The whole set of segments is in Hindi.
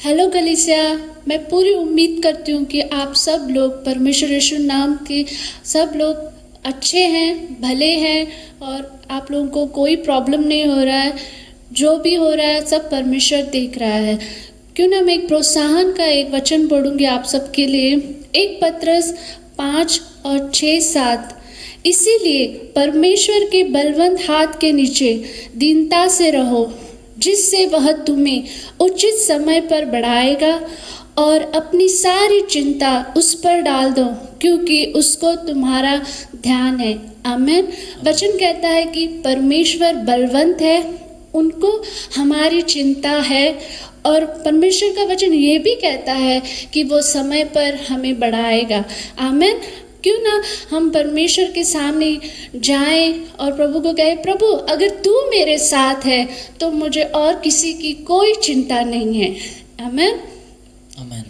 हेलो कलीसिया, मैं पूरी उम्मीद करती हूँ कि आप सब लोग परमेश्वर यीशु नाम के सब लोग अच्छे हैं, भले हैं और आप लोगों को कोई प्रॉब्लम नहीं हो रहा है। जो भी हो रहा है सब परमेश्वर देख रहा है। क्यों ना मैं एक प्रोत्साहन का एक वचन पढ़ूंगी आप सबके लिए। 1 पतरस 5 और 6-7। इसीलिए परमेश्वर के बलवंत हाथ के नीचे दीनता से रहो, जिससे वह तुम्हें उचित समय पर बढ़ाएगा, और अपनी सारी चिंता उस पर डाल दो, क्योंकि उसको तुम्हारा ध्यान है। आमीन। वचन कहता है कि परमेश्वर बलवंत है, उनको हमारी चिंता है, और परमेश्वर का वचन ये भी कहता है कि वो समय पर हमें बढ़ाएगा। आमीन। क्यों ना हम परमेश्वर के सामने जाएं और प्रभु को कहें, प्रभु अगर तू मेरे साथ है तो मुझे और किसी की कोई चिंता नहीं है। आमीन। आमीन।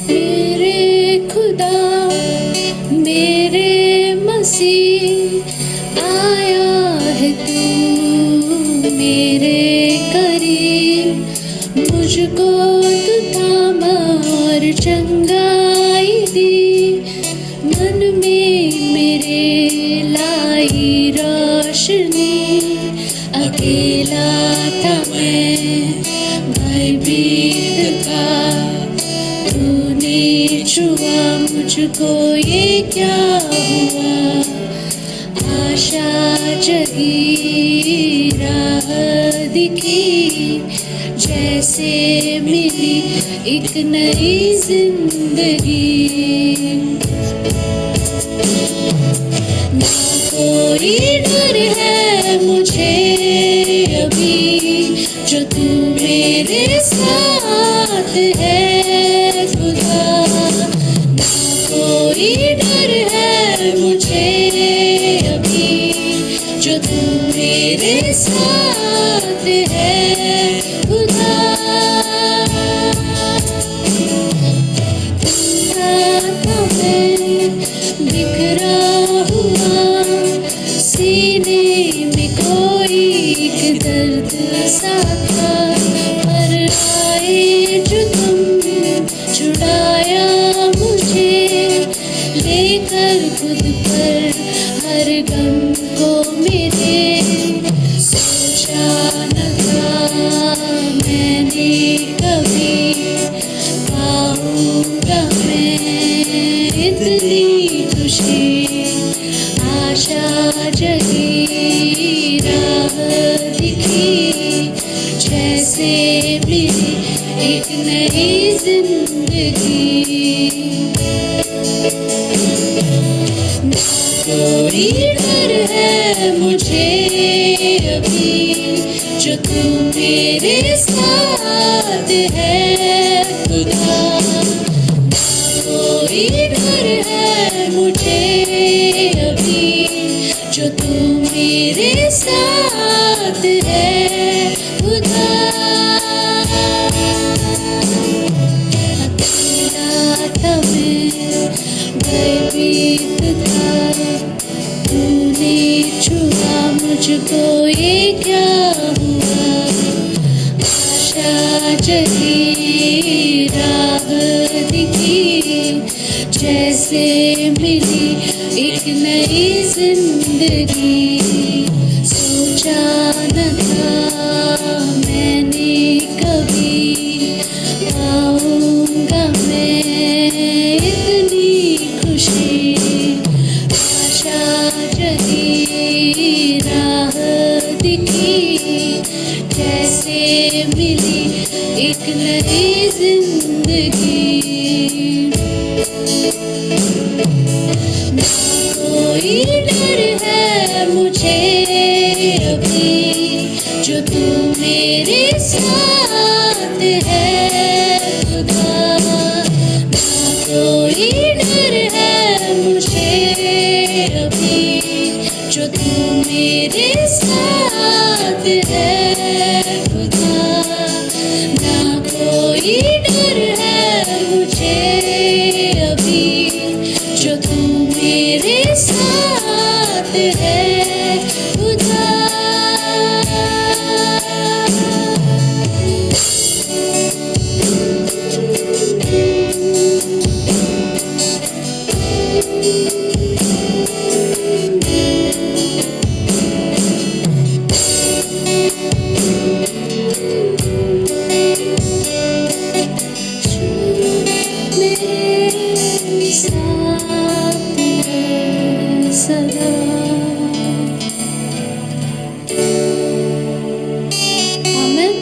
मेरे खुदा मेरे मसीह, आया है तू मेरे करीब, मुझको तू थामा और चंगाई दी, मन में मेरे लाई रोशनी। अकेला था मैं भयभीत था, तूने छुआ मुझको, ये क्या हुआ। आशा जगी, राह दिखी, जैसे मिली एक नई जिंदगी। ना कोई डर है मुझे अभी, जो तू मेरे साथ है खुदा। ना कोई डर है मुझे अभी, जो तू मेरे साथ है खुदा। था मैं बिखरा हुआ, सीने में कोई एक दर्द सा था, पर आए जो तुम, छुड़ाया मुझे, लेकर खुद पर हर गम को मेरे। सोचा न था मैंने कभी पाऊंगा मैं इतनी खुशी। आशा जगी, राह दिखी, जैसे मिली एक नई जिंदगी। ना कोई डर है मुझे अभी, जो तू मेरे साथ है खुदा। ना कोई डर है मुझे अभी, जो तू मेरे साथ है खुदा। अकेला था मैं भयभीत था, तूने छुआ मुझको, ये क्या हुआ। आशा जगी, राह दिखी, जैसे मिली एक नई जिंदगी। सोचा न था मैंने कभी पाऊंगा मैं इतनी खुशी। आशा जगी, राह दिखी, जैसे मिली एक नई जिंदगी। ना कोई डर है मुझे अभी, जो तू मेरे साथ है खुदा। ना कोई डर है मुझे अभी, जो तू मेरे साथ है खुदा। ना कोई डर है मुझे मेरे साथ है सदा। आमीन।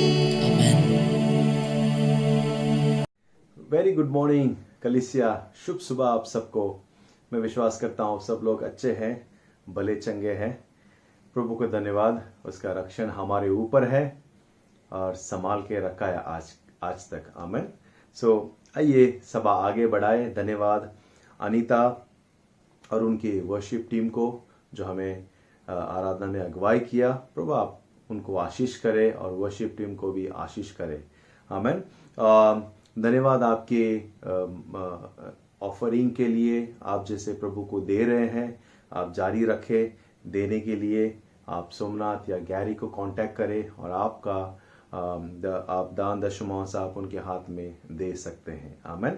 वेरी गुड मॉर्निंग कलिसिया, शुभ सुबह आप सबको। मैं विश्वास करता हूँ सब लोग अच्छे हैं, भले चंगे हैं। प्रभु को धन्यवाद, उसका रक्षण हमारे ऊपर है और संभाल के रखा है आज तक। आमीन। सो आइए सभा आगे बढ़ाए। धन्यवाद अनीता और उनकी वर्शिप टीम को जो हमें आराधना में अगुवाई किया। प्रभु आप उनको आशीष करे और वर्शिप टीम को भी आशीष करे। आमीन। धन्यवाद आपके ऑफरिंग के लिए, आप जैसे प्रभु को दे रहे हैं, आप जारी रखें देने के लिए। आप सोमनाथ या गैरी को कांटेक्ट करें और आपका आप दान दशमांश आप उनके हाथ में दे सकते हैं। आमीन।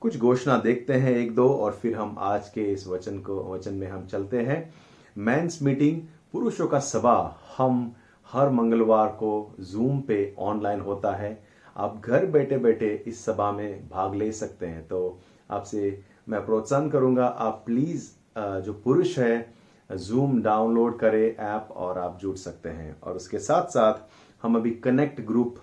कुछ घोषणा देखते हैं एक दो और फिर हम आज के इस वचन में हम चलते हैं। मेंस मीटिंग, पुरुषों का सभा, हम हर मंगलवार को जूम पे ऑनलाइन होता है। आप घर बैठे बैठे इस सभा में भाग ले सकते हैं। तो आपसे मैं प्रोत्साहन करूंगा, आप प्लीज जो पुरुष है जूम डाउनलोड करें ऐप और आप जुड़ सकते हैं। और उसके साथ साथ हम अभी कनेक्ट ग्रुप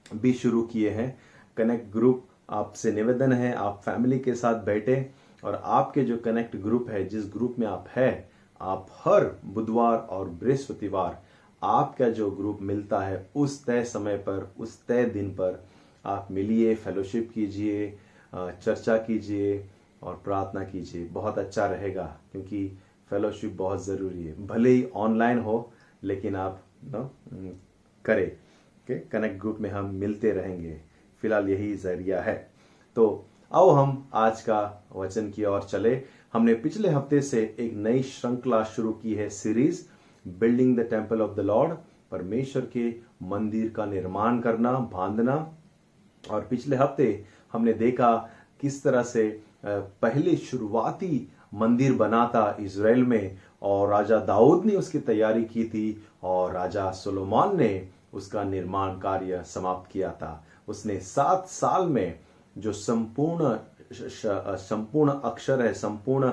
भी शुरू किए हैं। कनेक्ट ग्रुप आपसे निवेदन है, आप फैमिली के साथ बैठे और आपके जो कनेक्ट ग्रुप है, जिस ग्रुप में आप है, आप हर बुधवार और बृहस्पतिवार आपका जो ग्रुप मिलता है उस तय समय पर, उस तय दिन पर आप मिलिए, फेलोशिप कीजिए, चर्चा कीजिए और प्रार्थना कीजिए। बहुत अच्छा रहेगा क्योंकि फेलोशिप बहुत ज़रूरी है। भले ही ऑनलाइन हो लेकिन आप करें। कनेक्ट ग्रुप में हम मिलते रहेंगे। फिलहाल यही जरिया है। तो आओ हम आज का वचन की ओर चले। हमने पिछले हफ्ते से एक नई श्रृंखला शुरू की है, series building the temple of the Lord, परमेश्वर के मंदिर का निर्माण करना, बांधना। और पिछले हफ्ते हमने देखा किस तरह से पहले शुरुआती मंदिर बना था इज़राइल में और राजा दाऊद ने उसकी तैयारी की थी और राजा सुलेमान ने उसका निर्माण कार्य समाप्त किया था। उसने 7 साल में जो संपूर्ण अक्षर है, संपूर्ण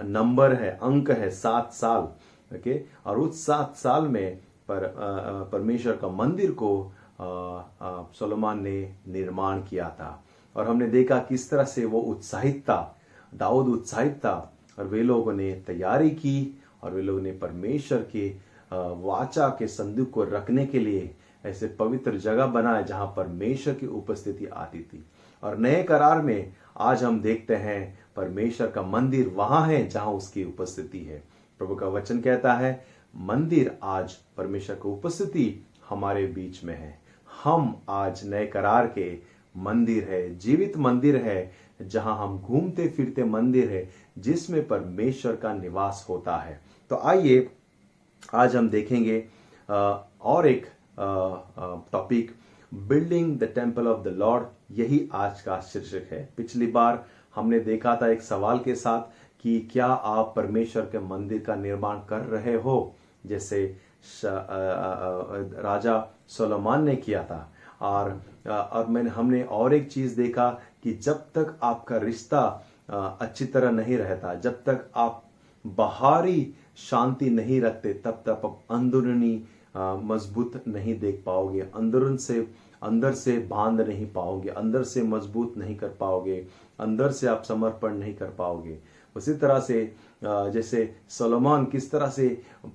नंबर है, अंक है 7 साल। ओके। और उस 7 साल में परमेश्वर का मंदिर को सुलेमान ने निर्माण किया था। और हमने देखा किस तरह से वो उत्साहित था, दाऊद उत्साहित था और वे लोगों ने तैयारी की और वे लोगों ने परमेश्वर के वाचा के संदूक को रखने के लिए ऐसे पवित्र जगह बनाए जहां परमेश्वर की उपस्थिति आती थी। और नए करार में आज हम देखते हैं परमेश्वर का मंदिर वहां है जहां उसकी उपस्थिति है। प्रभु का वचन कहता है मंदिर आज परमेश्वर की उपस्थिति हमारे बीच में है। हम आज नए करार के मंदिर है, जीवित मंदिर है, जहां हम घूमते फिरते मंदिर है जिसमें परमेश्वर का निवास होता है। तो आइए आज हम देखेंगे और एक topic, building the temple of the Lord. यही आज का शीर्षक है। पिछली बार हमने देखा था एक सवाल के साथ कि क्या आप परमेश्वर के मंदिर का निर्माण कर रहे हो, जैसे राजा सुलेमान ने किया था। और हमने और एक चीज देखा कि जब तक आपका रिश्ता अच्छी तरह नहीं रहता, जब तक आप बाहरी शांति नहीं रखते, तब तक आप अंदरूनी मजबूत नहीं देख पाओगे, अंदर से बांध नहीं पाओगे, अंदर से मजबूत नहीं कर पाओगे, अंदर से आप समर्पण नहीं कर पाओगे। उसी तरह से जैसे सुलेमान किस तरह से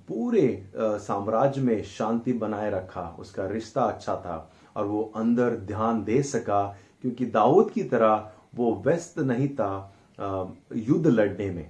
पूरे साम्राज्य में शांति बनाए रखा, उसका रिश्ता अच्छा था और वो अंदर ध्यान दे सका क्योंकि दाऊद की तरह वो व्यस्त नहीं था युद्ध लड़ने में,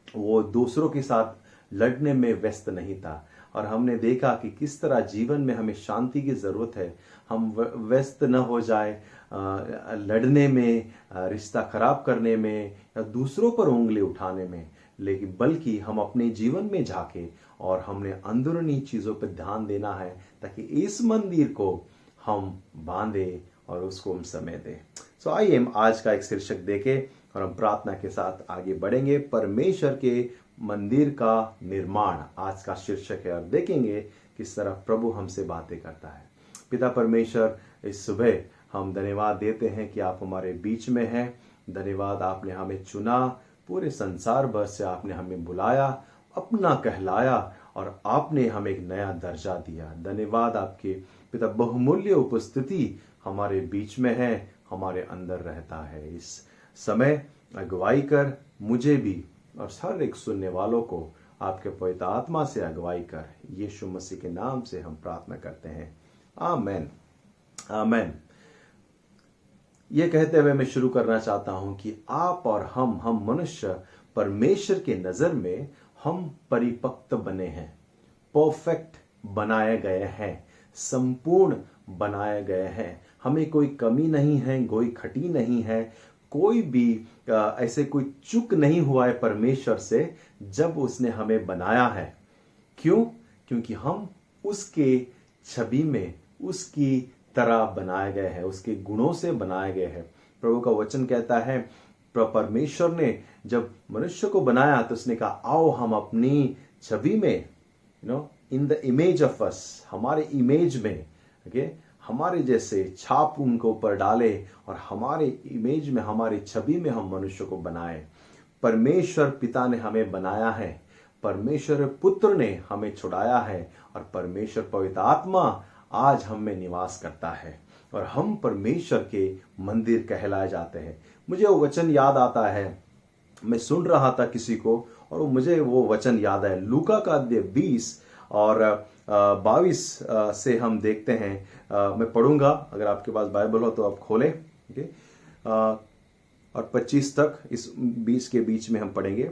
वो दूसरों के साथ लड़ने में व्यस्त नहीं था। और हमने देखा कि किस तरह जीवन में हमें शांति की जरूरत है। हम व्यस्त न हो जाए लड़ने में, रिश्ता खराब करने में या दूसरों पर उंगली उठाने में, लेकिन बल्कि हम अपने जीवन में झाके और हमने अंदरूनी चीज़ों पर ध्यान देना है, ताकि इस मंदिर को हम बांधे और उसको हम समय दें। सो आइए हम आज का एक शीर्षक देखें और हम प्रार्थना के साथ आगे बढ़ेंगे। परमेश्वर के मंदिर का निर्माण आज का शीर्षक है, और देखेंगे किस तरह प्रभु हमसे बातें करता है। पिता परमेश्वर, इस सुबह हम धन्यवाद देते हैं कि आप हमारे बीच में हैं। धन्यवाद, आपने हमें चुना, पूरे संसार भर से आपने हमें बुलाया, अपना कहलाया और आपने हमें एक नया दर्जा दिया। धन्यवाद आपके पिता, बहुमूल्य उपस्थिति हमारे बीच में है, हमारे अंदर रहता है। इस समय अगुवाई कर, मुझे भी और हर एक सुनने वालों को आपके पवित्र आत्मा से अगुवाई कर, यीशु मसीह के नाम से हम प्रार्थना करते हैं, आमेन आमेन। ये कहते हुए मैं शुरू करना चाहता हूं कि आप और हम मनुष्य परमेश्वर के नजर में हम परिपक्व बने हैं, परफेक्ट बनाए गए हैं, संपूर्ण बनाए गए हैं। हमें कोई कमी नहीं है, कोई खटी नहीं है, कोई भी ऐसे कोई चूक नहीं हुआ है परमेश्वर से जब उसने हमें बनाया है। क्यों? क्योंकि हम उसके छवि में, उसकी तरह बनाए गए हैं, उसके गुणों से बनाए गए हैं। प्रभु का वचन कहता है, परमेश्वर ने जब मनुष्य को बनाया तो उसने कहा, आओ हम अपनी छवि में, in the image of us, हमारे इमेज में, हमारे जैसे छाप उनको ऊपर डाले और हमारे इमेज में, हमारी छवि में हम मनुष्य को बनाए। परमेश्वर पिता ने हमें बनाया है, परमेश्वर पुत्र ने हमें छुड़ाया है, और परमेश्वर पवित्र आत्मा आज हम में निवास करता है, और हम परमेश्वर के मंदिर कहलाए जाते हैं। मुझे वो वचन याद आता है, मैं सुन रहा था किसी को और मुझे वो वचन याद है। लूका का अध्याय 20 और 22 से हम देखते हैं। मैं पढ़ूंगा, अगर आपके पास बाइबल हो तो आप खोलें, और 25 तक, इस 20 के बीच में हम पढ़ेंगे।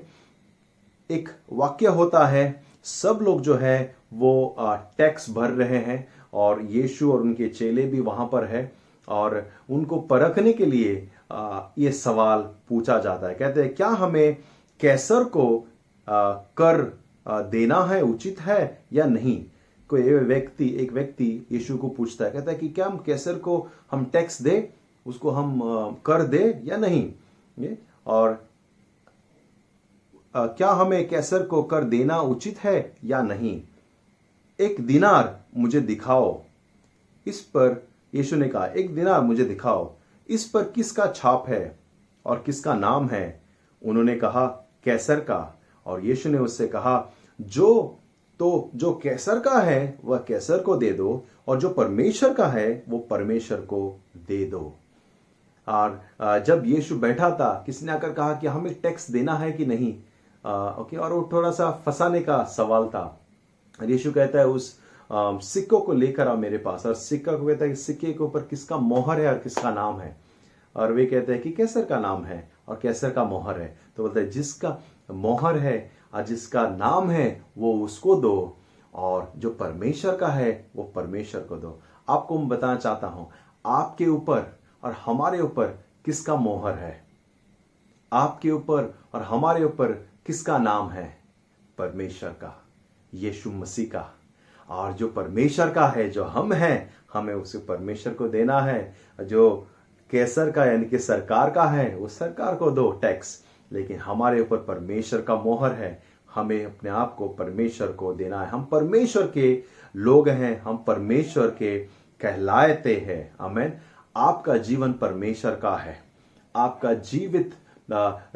एक वाक्य होता है, सब लोग जो है वो टैक्स भर रहे हैं और यीशु और उनके चेले भी वहां पर है, और उनको परखने के लिए ये सवाल पूछा जाता है। कहते हैं, क्या हमें कैसर को कर देना है, उचित है या नहीं? कोई एक व्यक्ति यीशु को पूछता है, कहता है कि क्या हम कैसर को हम टैक्स दे, उसको हम कर दे या नहीं, और क्या हमें कैसर को कर देना उचित है या नहीं? एक दिनार मुझे दिखाओ। इस पर यीशु ने कहा, एक दिनार मुझे दिखाओ, इस पर किसका छाप है और किसका नाम है? उन्होंने कहा, कैसर का। और यीशु ने उससे कहा, जो कैसर का है वह कैसर को दे दो, और जो परमेश्वर का है वो परमेश्वर को दे दो। और जब यीशु बैठा था, किसी ने आकर कहा कि हमें टैक्स देना है कि नहीं, और वो थोड़ा सा फंसाने का सवाल था। और यीशु कहता है, उस सिक्कों को लेकर आओ मेरे पास, और सिक्का को कहता है कि सिक्के के ऊपर किसका मोहर है और किसका नाम है। और वे कहते हैं कि कैसर का नाम है और कैसर का मोहर है। तो बोलते हैं, जिसका मोहर है और जिसका नाम है वो उसको दो, और जो परमेश्वर का है वो परमेश्वर को दो। आपको मैं बताना चाहता हूं, आपके ऊपर और हमारे ऊपर किसका मोहर है? आपके ऊपर और हमारे ऊपर किसका नाम है? परमेश्वर का, यीशु मसीह का। और जो परमेश्वर का है, जो हम हैं, हमें उसे परमेश्वर को देना है। जो कैसर का यानी कि सरकार का है, वो सरकार को दो टैक्स, लेकिन हमारे ऊपर परमेश्वर का मोहर है, हमें अपने आप को परमेश्वर को देना है। हम परमेश्वर के लोग हैं, हम परमेश्वर के कहलाते हैं। आमीन। आपका जीवन परमेश्वर का है, आपका जीवित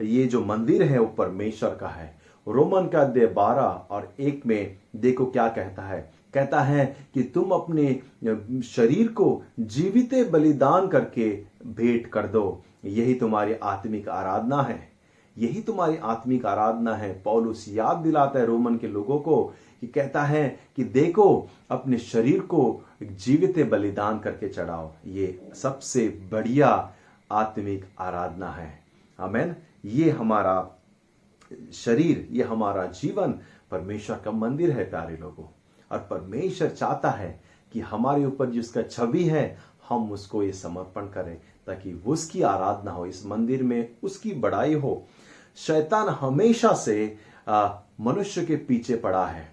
ये जो मंदिर है वो परमेश्वर का है। रोमन का अध्याय 12 और 1 में देखो क्या कहता है। कहता है कि तुम अपने शरीर को जीवित बलिदान करके भेंट कर दो, यही तुम्हारी आत्मिक आराधना है। यही तुम्हारी आत्मिक आराधना है। पौलुस याद दिलाता है रोमन के लोगों को कि कहता है कि देखो, अपने शरीर को जीवित बलिदान करके चढ़ाओ, ये सबसे बढ़िया आत्मिक आराधना है। आमीन। ये हमारा शरीर, ये हमारा जीवन परमेश्वर का मंदिर है प्यारे लोगों, और परमेश्वर चाहता है कि हमारे ऊपर जिसका छवि है हम उसको ये समर्पण करें, ताकि उसकी आराधना हो, इस मंदिर में उसकी बड़ाई हो। शैतान हमेशा से मनुष्य के पीछे पड़ा है,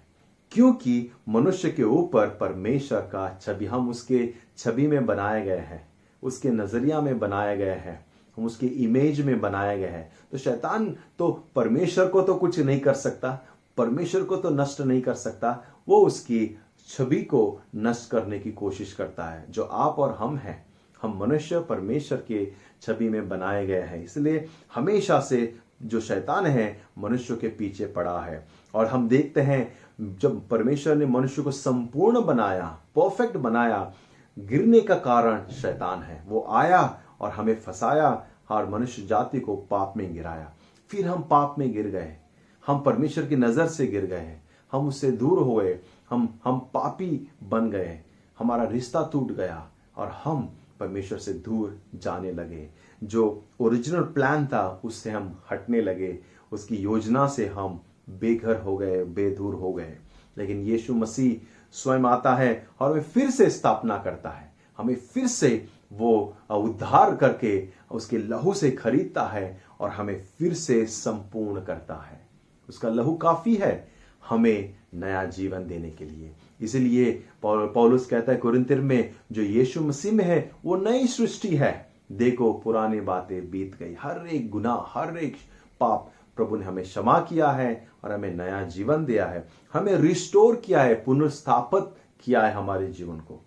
क्योंकि मनुष्य के ऊपर परमेश्वर का छवि, हम उसके छवि में बनाए गए हैं, उसके नजरिया में बनाए गए हैं, हम उसके इमेज में बनाए गए हैं। तो शैतान तो परमेश्वर को तो कुछ नहीं कर सकता, परमेश्वर को तो नष्ट नहीं कर सकता, वो उसकी छवि को नष्ट करने की कोशिश करता है। जो आप और हम हैं, हम मनुष्य परमेश्वर के छवि में बनाए गए हैं, इसलिए हमेशा से जो शैतान है मनुष्य के पीछे पड़ा है। और हम देखते हैं जब परमेश्वर ने मनुष्य को संपूर्ण बनाया, परफेक्ट बनाया, गिरने का कारण शैतान है। वो आया और हमें फंसाया और मनुष्य जाति को पाप में गिराया। फिर हम पाप में गिर गए, हम परमेश्वर की नजर से गिर गए, हम उससे दूर हो गए, हम पापी बन गए, हमारा रिश्ता टूट गया और हम परमेश्वर से दूर जाने लगे। जो ओरिजिनल प्लान था उससे हम हटने लगे, उसकी योजना से हम बेघर हो गए, बेदूर हो गए। लेकिन यीशु मसीह स्वयं आता है और हमें फिर से स्थापना करता है, हमें फिर से वो उद्धार करके उसके लहू से खरीदता है और हमें फिर से संपूर्ण करता है। उसका लहू काफी है हमें नया जीवन देने के लिए। इसलिए पौलुस कहता है कुरिन्थियों में, जो यीशु मसीह में है वो नई सृष्टि है, देखो पुरानी बातें बीत गई। हर एक गुनाह, हर एक पाप प्रभु ने हमें क्षमा किया है और हमें नया जीवन दिया है, हमें रिस्टोर किया है, पुनर्स्थापित किया है हमारे जीवन को।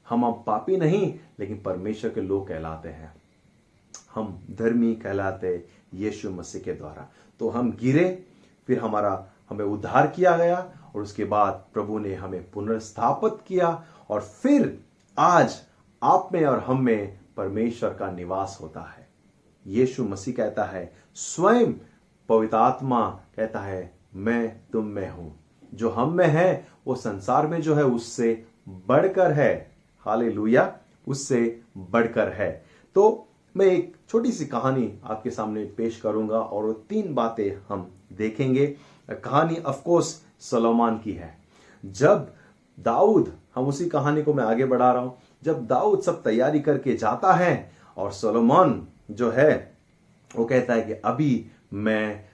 हम अब पापी नहीं लेकिन परमेश्वर के लोग कहलाते हैं, हम धर्मी कहलाते यीशु मसीह के द्वारा। तो हम गिरे, फिर हमें उद्धार किया गया और उसके बाद प्रभु ने हमें पुनर्स्थापित किया और फिर आज आप में और हम में परमेश्वर का निवास होता है। यीशु मसीह कहता है, स्वयं पवित्र आत्मा कहता है, मैं तुम में हूं। जो हम में है वो संसार में जो है उससे बढ़कर है। हालेलुया, उससे बढ़कर है। तो मैं एक छोटी सी कहानी आपके सामने पेश करूंगा और वो 3 बातें हम देखेंगे। कहानी ऑफ कोर्स सोलोमन की है। जब दाऊद, हम उसी कहानी को मैं आगे बढ़ा रहा हूं, जब दाऊद सब तैयारी करके जाता है और सोलोमन जो है वो कहता है कि अभी मैं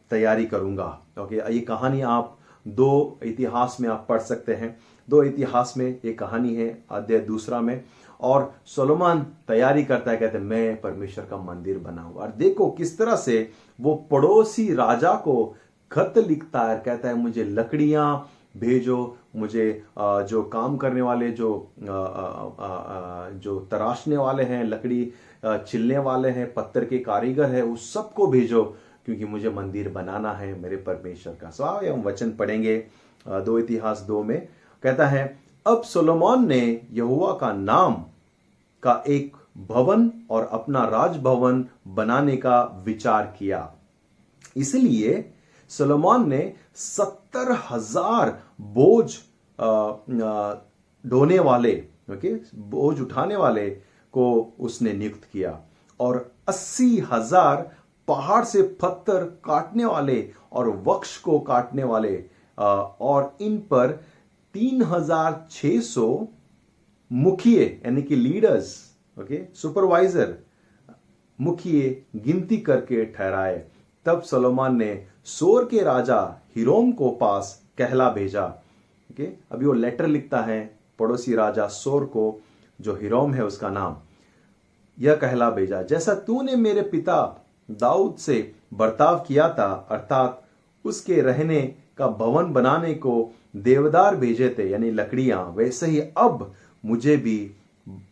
तैयारी करूंगा। ओके, ये कहानी आप 2 इतिहास में आप पढ़ सकते हैं। 2 इतिहास में ये कहानी है, अध्याय 2 में। और सोलोमन तैयारी करता है, कहते हैं मैं परमेश्वर का मंदिर बनाऊंगा। और देखो किस तरह से वो पड़ोसी राजा को खत लिखता है, कहता है मुझे लकड़ियां भेजो, मुझे जो काम करने वाले, जो तराशने वाले हैं, लकड़ी छिलने वाले हैं, पत्थर के कारीगर हैं, उस सबको भेजो, क्योंकि मुझे मंदिर बनाना है मेरे परमेश्वर का। सो हम वचन पढ़ेंगे 2 इतिहास 2 में। कहता है, अब सोलोमन ने यहोवा का नाम का एक भवन और अपना राजभवन बनाने का विचार किया। इसलिए सोलोमन ने 70,000 बोझ ढोने वाले, बोझ उठाने वाले को उसने नियुक्त किया और 80,000 पहाड़ से पत्थर काटने वाले और वृक्ष को काटने वाले, और इन पर 3,600 मुखिए यानी कि लीडर्स, सुपरवाइजर, मुखिए गिनती करके ठहराए। तब सोलोमन ने सोर के राजा हिरोम को पास कहला भेजा। अभी वो लेटर लिखता है पड़ोसी राजा सोर को, जो हिरोम है उसका नाम, यह कहला भेजा, जैसा तूने मेरे पिता दाऊद से बर्ताव किया था, अर्थात उसके रहने का भवन बनाने को देवदार भेजे थे यानी लकड़ियां, वैसे ही अब मुझे भी,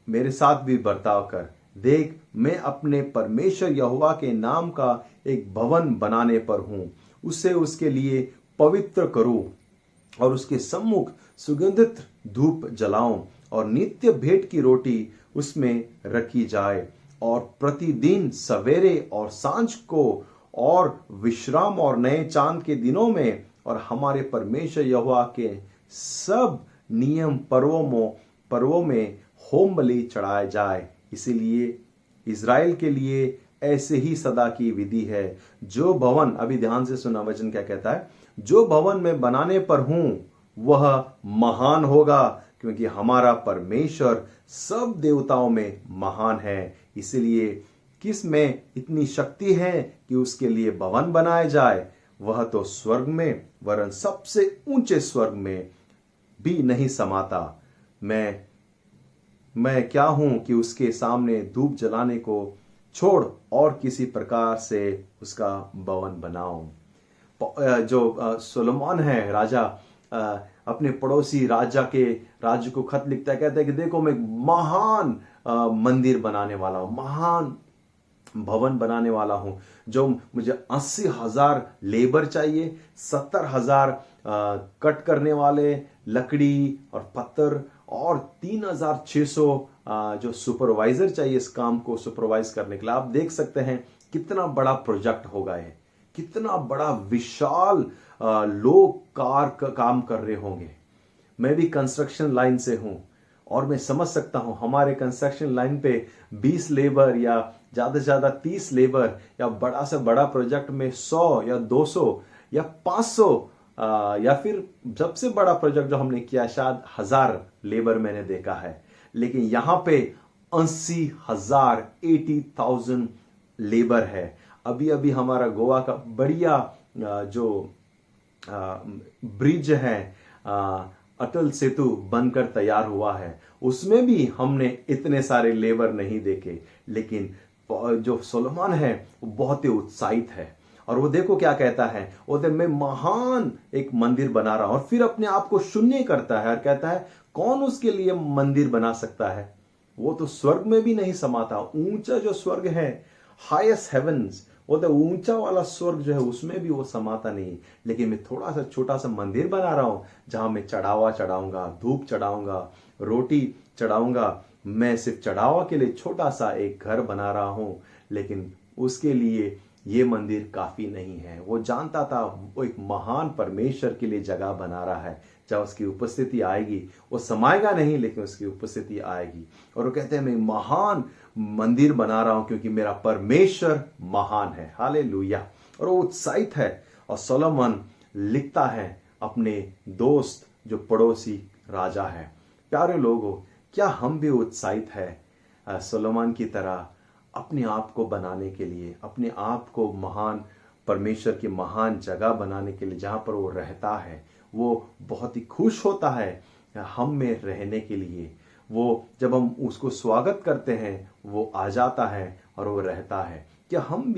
मेरे साथ भी बर्ताव कर। देख, मैं अपने परमेश्वर यहोवा के नाम का एक भवन बनाने पर हूं, उसे उसके लिए पवित्र करूं और उसके सम्मुख सुगंधित धूप जलाऊं और नित्य भेंट की रोटी उसमें रखी जाए और प्रतिदिन सवेरे और सांझ को और विश्राम और नए चांद के दिनों में और हमारे परमेश्वर यहोवा के सब नियम पर्वों में होम बलि चढ़ाए जाए। इसीलिए इज़राइल के लिए ऐसे ही सदा की विधि है। जो भवन, अभी ध्यान से सुना वचन क्या कहता है, जो भवन मैं बनाने पर हूं वह महान होगा, क्योंकि हमारा परमेश्वर सब देवताओं में महान है। इसलिए किस में इतनी शक्ति है कि उसके लिए भवन बनाए जाए, वह तो स्वर्ग में, वरन सबसे ऊंचे स्वर्ग में भी नहीं समाता। मैं क्या हूं कि उसके सामने धूप जलाने को छोड़ और किसी प्रकार से उसका भवन बनाऊं। जो सोलोमन है राजा, अपने पड़ोसी राज्य को खत लिखता है, कहता है कि देखो मैं महान मंदिर बनाने वाला हूं, महान भवन बनाने वाला हूं, जो मुझे 80,000 लेबर चाहिए, 70,000 कट करने वाले लकड़ी और पत्थर, और 3,600 जो सुपरवाइजर चाहिए इस काम को सुपरवाइज करने के लिए। आप देख सकते हैं कितना बड़ा प्रोजेक्ट होगा ये, कितना बड़ा विशाल लोग काम कर रहे होंगे। मैं भी कंस्ट्रक्शन लाइन से हूं और मैं समझ सकता हूं हमारे कंस्ट्रक्शन लाइन पे 20 लेबर या ज्यादा से ज्यादा 30 लेबर, या बड़ा से बड़ा प्रोजेक्ट में 100 या 200 या 500, या फिर सबसे बड़ा प्रोजेक्ट जो हमने किया शायद 1000 लेबर मैंने देखा है। लेकिन यहां पे 80,000 80,000 लेबर है। अभी अभी हमारा गोवा का बढ़िया जो ब्रिज है, अटल सेतु बनकर तैयार हुआ है, उसमें भी हमने इतने सारे लेबर नहीं देखे। लेकिन जो सोलोमन है वो बहुत ही उत्साहित है, और वो देखो क्या कहता है, वो मैं महान एक मंदिर बना रहा हूं, और फिर अपने आप को शून्य करता है और कहता है कौन उसके लिए मंदिर बना सकता है, वो तो स्वर्ग में भी नहीं समाता। ऊंचा जो स्वर्ग है, हाईएस्ट हेवंस, वो तो ऊंचा वाला स्वर्ग जो है उसमें भी वो समाता नहीं। लेकिन मैं थोड़ा सा छोटा सा मंदिर बना रहा हूं जहां मैं चढ़ावा चढ़ाऊंगा, धूप चढ़ाऊंगा, रोटी चढ़ाऊंगा। मैं सिर्फ चढ़ावा के लिए छोटा सा एक घर बना रहा हूं, लेकिन उसके लिए ये मंदिर काफी नहीं है। वो जानता था वो एक महान परमेश्वर के लिए जगह बना रहा है, जब उसकी उपस्थिति आएगी वो समाएगा नहीं, लेकिन उसकी उपस्थिति आएगी। और वो कहते हैं मैं महान मंदिर बना रहा हूं क्योंकि मेरा परमेश्वर महान है। हालेलुया। और वो उत्साहित है। और सोलोमन लिखता है अपने दोस्त जो पड़ोसी राजा है। प्यारे लोगों, क्या हम भी उत्साहित है सोलोमन की तरह अपने आप को बनाने के लिए, अपने आप को महान परमेश्वर की महान जगह बनाने के लिए, जहां पर वो रहता है वो बहुत ही खुश होता है हम में रहने के लिए। वो जब हम उसको स्वागत करते हैं वो आ जाता है और वो रहता है। क्या हम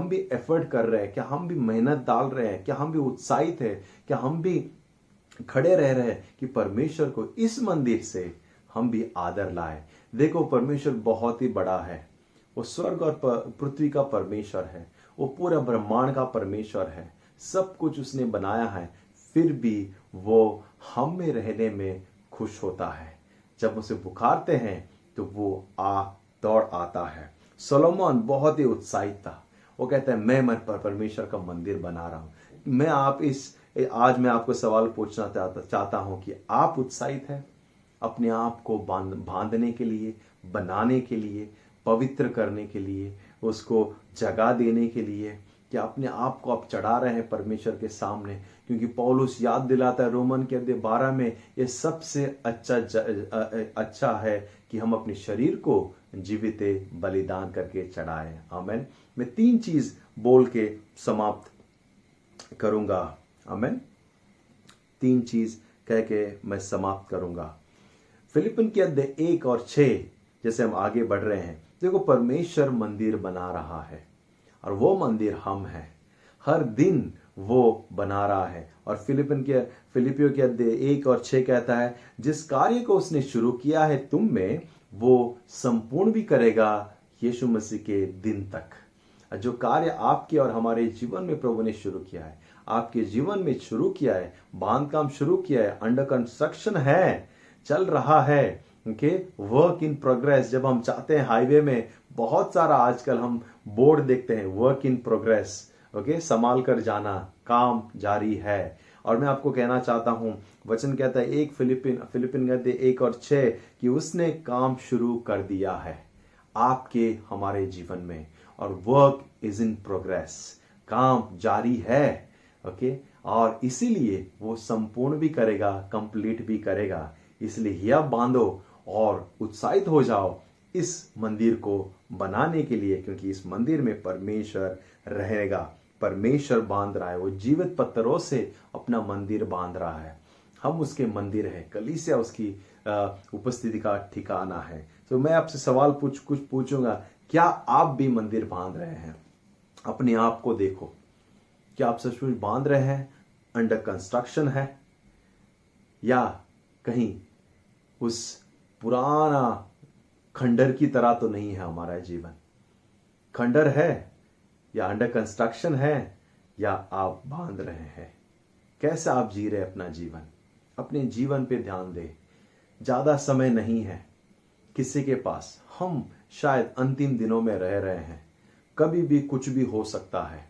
भी एफर्ट कर रहे हैं? क्या हम भी मेहनत डाल रहे हैं? क्या हम भी उत्साहित है? क्या हम भी खड़े रह रहे हैं कि परमेश्वर को इस मंदिर से हम भी आदर लाए? देखो, परमेश्वर बहुत ही बड़ा है। वो स्वर्ग और पृथ्वी का परमेश्वर है। वो पूरा ब्रह्मांड का परमेश्वर है। सब कुछ उसने बनाया है, फिर भी वो हम में रहने में खुश होता है। जब उसे पुकारते हैं तो वो दौड़ आता है। सोलोमन बहुत ही उत्साहित था। वो कहता है मैं परमेश्वर का मंदिर बना रहा हूं। आज मैं आपको सवाल पूछना चाहता हूं कि आप उत्साहित हैं अपने आप को बांधने के लिए, बनाने के लिए, पवित्र करने के लिए, उसको जगह देने के लिए? कि अपने आप को आप चढ़ा रहे हैं परमेश्वर के सामने? क्योंकि पौलुस याद दिलाता है रोमन के अध्याय 12 में, ये सबसे अच्छा है कि हम अपने शरीर को जीवित बलिदान करके चढ़ाएं। आमेन। मैं 3 चीज बोल के समाप्त करूंगा। आमेन। 3 चीज कह के मैं समाप्त करूंगा। फिलिपिन के अध्याय 1 और 6 जैसे हम आगे बढ़ रहे हैं, देखो परमेश्वर मंदिर बना रहा है और वो मंदिर हम हैं। हर दिन वो बना रहा है। और फिलिपियों के अध्याय 1 और 6 कहता है, जिस कार्य को उसने शुरू किया है तुम में, वो संपूर्ण भी करेगा यीशु मसीह के दिन तक। जो कार्य आपके और हमारे जीवन में प्रभु ने शुरू किया है, आपके जीवन में शुरू किया है, बांधकाम शुरू किया है, अंडर कंस्ट्रक्शन है, चल रहा है, वर्क इन प्रोग्रेस। जब हम चाहते हैं हाईवे में बहुत सारा आजकल हम बोर्ड देखते हैं, वर्क इन प्रोग्रेस, संभाल कर जाना, काम जारी है। और मैं आपको कहना चाहता हूं, वचन कहता है 1 फिलिपिन कहते 1 और 6 कि उसने काम शुरू कर दिया है आपके हमारे जीवन में, और वर्क इज इन प्रोग्रेस, काम जारी है। और इसीलिए वो संपूर्ण भी करेगा, कंप्लीट भी करेगा। इसलिए हिया बांधो और उत्साहित हो जाओ इस मंदिर को बनाने के लिए, क्योंकि इस मंदिर में परमेश्वर रहेगा। परमेश्वर बांध रहा है, वो जीवित पत्थरों से अपना मंदिर बांध रहा है। हम उसके मंदिर है, कलीसिया उसकी उपस्थिति का ठिकाना है। तो मैं आपसे सवाल कुछ पूछूंगा, क्या आप भी मंदिर बांध रहे हैं? अपने आप को देखो, क्या आप सचमुच बांध रहे हैं? अंडर कंस्ट्रक्शन है, या कहीं उस पुराना खंडर की तरह तो नहीं है हमारा जीवन? खंडर है या अंडर कंस्ट्रक्शन है, या आप बांध रहे हैं? कैसे आप जी रहे अपना जीवन? अपने जीवन पे ध्यान दे। ज्यादा समय नहीं है किसी के पास। हम शायद अंतिम दिनों में रह रहे हैं, कभी भी कुछ भी हो सकता है।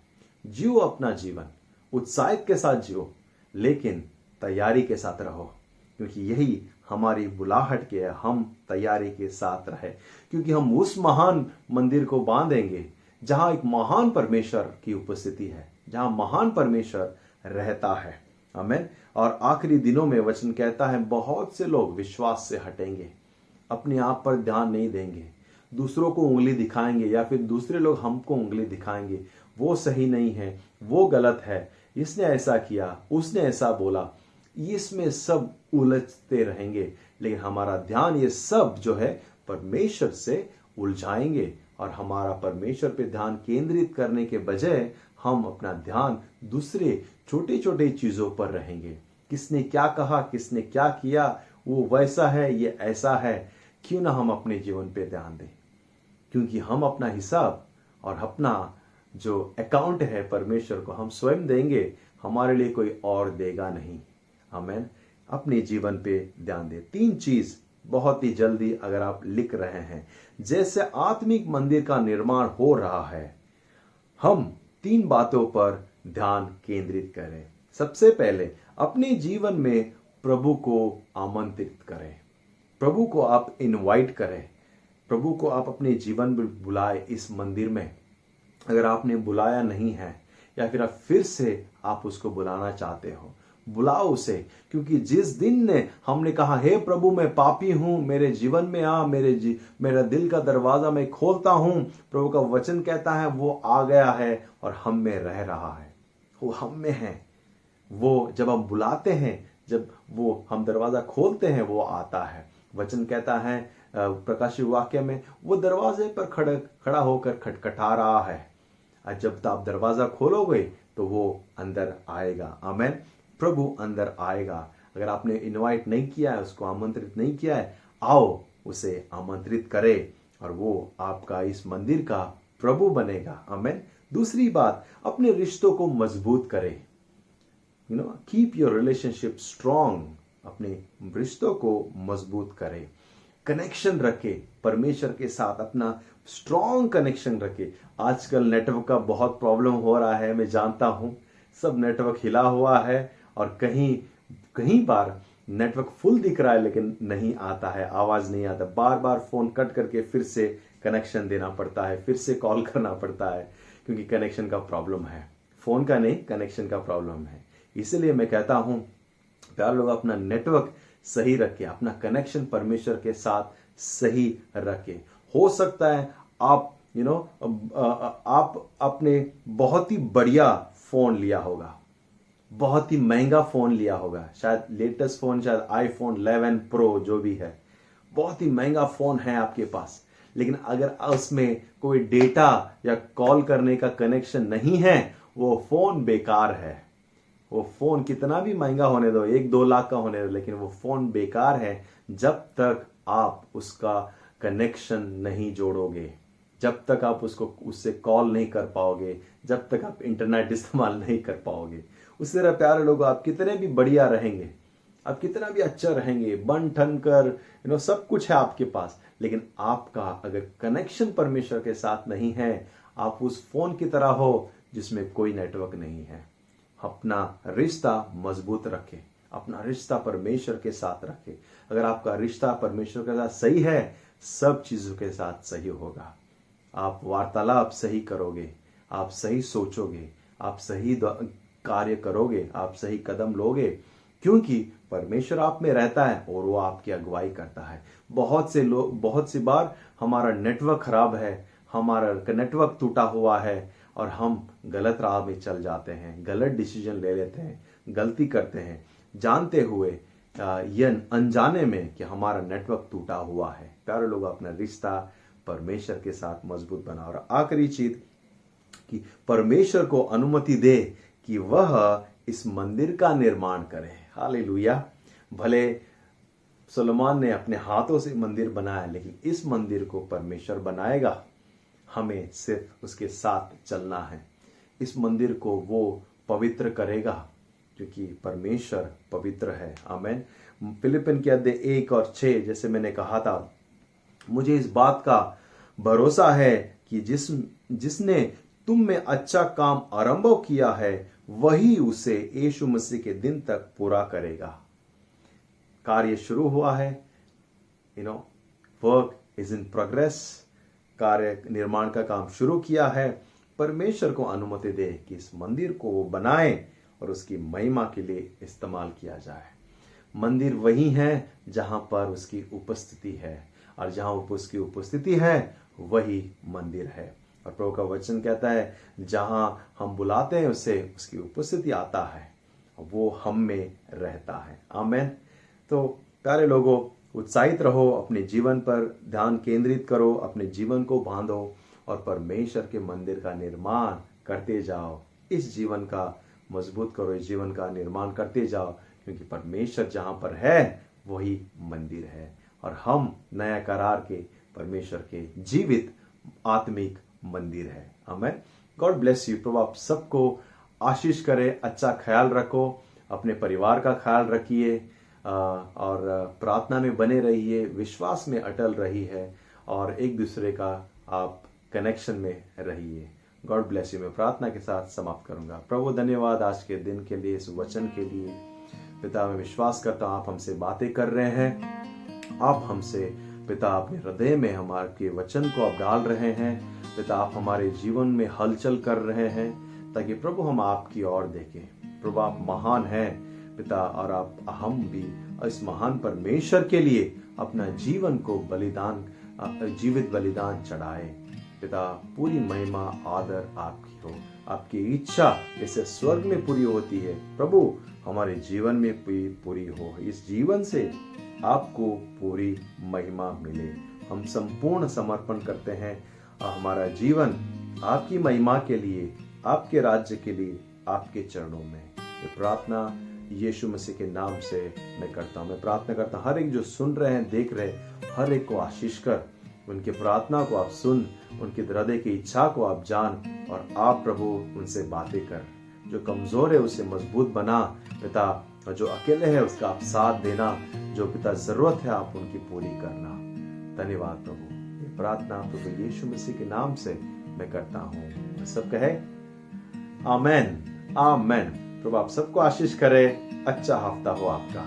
जियो अपना जीवन, उत्साहित के साथ जियो, लेकिन तैयारी के साथ रहो, क्योंकि यही हमारी बुलाहट के है। हम तैयारी के साथ रहे, क्योंकि हम उस महान मंदिर को बांधेंगे जहां एक महान परमेश्वर की उपस्थिति है, जहां महान परमेश्वर रहता है। आमीन। और आखिरी दिनों में वचन कहता है, बहुत से लोग विश्वास से हटेंगे, अपने आप पर ध्यान नहीं देंगे, दूसरों को उंगली दिखाएंगे, या फिर दूसरे लोग हमको उंगली दिखाएंगे, वो सही नहीं है, वो गलत है, इसने ऐसा किया, उसने ऐसा बोला। इसमें सब उलझते रहेंगे, लेकिन हमारा ध्यान ये सब जो है परमेश्वर से उलझाएंगे, और हमारा परमेश्वर पे ध्यान केंद्रित करने के बजाय हम अपना ध्यान दूसरे छोटे छोटे चीजों पर रहेंगे। किसने क्या कहा, किसने क्या किया, वो वैसा है, ये ऐसा है, क्यों ना हम अपने जीवन पे ध्यान दें, क्योंकि हम अपना हिसाब और अपना जो अकाउंट है परमेश्वर को हम स्वयं देंगे, हमारे लिए कोई और देगा नहीं। आमीन। अपने जीवन पे ध्यान दें। 3 चीज बहुत ही जल्दी अगर आप लिख रहे हैं, जैसे आत्मिक मंदिर का निर्माण हो रहा है, हम 3 बातों पर ध्यान केंद्रित करें। सबसे पहले अपने जीवन में प्रभु को आमंत्रित करें। प्रभु को आप इनवाइट करें, प्रभु को आप अपने जीवन में बुलाए इस मंदिर में। अगर आपने बुलाया नहीं है, या फिर आप फिर से आप उसको बुलाना चाहते हो, बुलाओ उसे। क्योंकि जिस दिन ने हमने कहा, हे प्रभु मैं पापी हूं, मेरे जीवन में आ, मेरा दिल का दरवाजा मैं खोलता हूं, प्रभु का वचन कहता है वो आ गया है और हम में रह रहा है, वो हम में है। वो जब हम बुलाते हैं, जब वो हम दरवाजा खोलते हैं, वो आता है। वचन कहता है प्रकाशित वाक्य में, वो दरवाजे पर खड़ा होकर खटखटा रहा है, और जब आप दरवाजा खोलोगे तो वो अंदर आएगा। आमीन। प्रभु अंदर आएगा। अगर आपने इनवाइट नहीं किया है, उसको आमंत्रित नहीं किया है, आओ उसे आमंत्रित करें, और वो आपका इस मंदिर का प्रभु बनेगा। आमीन। दूसरी बात, अपने रिश्तों को मजबूत करें। Keep your relationship strong. अपने रिश्तों को मजबूत करें, कनेक्शन रखे परमेश्वर के साथ, अपना स्ट्रॉन्ग कनेक्शन रखे। आजकल नेटवर्क का बहुत प्रॉब्लम हो रहा है, मैं जानता हूं, सब नेटवर्क हिला हुआ है, और कहीं बार नेटवर्क फुल दिख रहा है लेकिन नहीं आता है, आवाज नहीं आता, बार बार फोन कट करके फिर से कनेक्शन देना पड़ता है, फिर से कॉल करना पड़ता है, क्योंकि कनेक्शन का प्रॉब्लम है। फोन का नहीं, कनेक्शन का प्रॉब्लम है। इसलिए मैं कहता हूं, प्यारे लोग, अपना नेटवर्क सही रखें, अपना कनेक्शन परमेश्वर के साथ सही रखें। हो सकता है आप आप अपने बहुत ही बढ़िया फोन लिया होगा, बहुत ही महंगा फोन लिया होगा, शायद लेटेस्ट फोन, शायद आईफोन 11 प्रो जो भी है, बहुत ही महंगा फोन है आपके पास, लेकिन अगर उसमें कोई डेटा या कॉल करने का कनेक्शन नहीं है, वो फोन बेकार है। वो फोन कितना भी महंगा होने दो, 1-2 लाख का होने दो, लेकिन वो फोन बेकार है जब तक आप उसका कनेक्शन नहीं जोड़ोगे, जब तक आप उससे कॉल नहीं कर पाओगे, जब तक आप इंटरनेट इस्तेमाल नहीं कर पाओगे। उसी तरह प्यारे लोग, आप कितने भी बढ़िया रहेंगे, आप कितना भी अच्छा रहेंगे, बन ठन कर सब कुछ है आपके पास, लेकिन आपका अगर कनेक्शन परमेश्वर के साथ नहीं है, आप उस फोन की तरह हो जिसमें कोई नेटवर्क नहीं है। अपना रिश्ता मजबूत रखें, अपना रिश्ता परमेश्वर के साथ रखें। अगर आपका रिश्ता परमेश्वर के साथ सही है, सब चीजों के साथ सही होगा। आप वार्तालाप सही करोगे, आप सही सोचोगे, आप सही कार्य करोगे, आप सही कदम लोगे, क्योंकि परमेश्वर आप में रहता है और वो आपकी अगुवाई करता है। बहुत से लोग, बहुत सी बार हमारा नेटवर्क खराब है, हमारा नेटवर्क टूटा हुआ है और हम गलत राह में चल जाते हैं, गलत डिसीजन ले लेते हैं, गलती करते हैं, जानते हुए या अनजाने में कि हमारा नेटवर्क टूटा हुआ है। प्यारे लोग, अपना रिश्ता परमेश्वर के साथ मजबूत बना। और आखिरी चीज कि परमेश्वर को अनुमति दे कि वह इस मंदिर का निर्माण करे। हालेलुया। भले सुलेमान ने अपने हाथों से मंदिर बनाया, लेकिन इस मंदिर को परमेश्वर बनाएगा। हमें सिर्फ उसके साथ चलना है। इस मंदिर को वो पवित्र करेगा क्योंकि परमेश्वर पवित्र है। आमीन। फिलिपिन के अध्याय 1 और 6, जैसे मैंने कहा था, मुझे इस बात का भरोसा है कि जिसने तुम में अच्छा काम आरंभ किया है वही उसे यीशु मसीह के दिन तक पूरा करेगा। कार्य शुरू हुआ है, वर्क इज इन प्रोग्रेस। कार्य निर्माण का काम शुरू किया है। परमेश्वर को अनुमति दे कि इस मंदिर को वो बनाए और उसकी महिमा के लिए इस्तेमाल किया जाए। मंदिर वही है जहां पर उसकी उपस्थिति है, और जहां उसकी उपस्थिति है वही मंदिर है। और प्रभु का वचन कहता है जहां हम बुलाते हैं उसे, उसकी उपस्थिति आता है, वो हम में रहता है। आमीन। तो प्यारे लोगों, उत्साहित रहो, अपने जीवन पर ध्यान केंद्रित करो, अपने जीवन को बांधो और परमेश्वर के मंदिर का निर्माण करते जाओ। इस जीवन का मजबूत करो, इस जीवन का निर्माण करते जाओ, क्योंकि परमेश्वर जहां पर है वही मंदिर है और हम नया करार के परमेश्वर के जीवित आत्मिक मंदिर है। आमीन। God bless you. प्रभु आप सबको आशीष करे। अच्छा ख्याल रखो, अपने परिवार का ख्याल रखिए और प्रार्थना में बने रहिए, विश्वास में अटल रही है और एक दूसरे का आप कनेक्शन में रहिए। God bless you. मैं प्रार्थना के साथ समाप्त करूंगा। प्रभु धन्यवाद आज के दिन के लिए, इस वचन के लिए। पिता, मैं विश्वास करता हूं आप हमसे बातें कर रहे हैं। आप हमसे पिता अपने हृदय में हमारे वचन को आप डाल रहे हैं। पिता, आप हमारे जीवन में हलचल कर रहे हैं ताकि प्रभु हम आपकी ओर देखें। प्रभु आप महान हैं पिता, और आप हम भी इस महान परमेश्वर के लिए अपना जीवन को बलिदान, जीवित बलिदान चढ़ाए। पिता, पूरी महिमा आदर आपकी हो। आपकी इच्छा जैसे स्वर्ग में पूरी होती है, प्रभु हमारे जीवन में भी पूरी हो। इस जीवन से आपको पूरी महिमा मिले। हम संपूर्ण समर्पण करते हैं हमारा जीवन आपकी महिमा के लिए, आपके राज्य के लिए, आपके चरणों में। ये प्रार्थना यीशु मसीह के नाम से मैं करता हूँ। मैं प्रार्थना करता हूँ हर एक जो सुन रहे हैं, देख रहे, हर एक को आशीष कर, उनके प्रार्थना को आप सुन, उनके हृदय की इच्छा को आप जान और आप प्रभु उनसे बातें कर। जो कमजोर है उसे मजबूत बना पिता, और जो अकेले है उसका आप साथ देना। जो पिता जरूरत है आप उनकी पूरी करना। धन्यवाद प्रभु। ये प्रार्थना प्रभु यीशु मसीह के नाम से मैं करता हूँ। सब कहे आमेन, आमेन। प्रभु आप सबको आशीष करे। अच्छा हफ्ता हो आपका।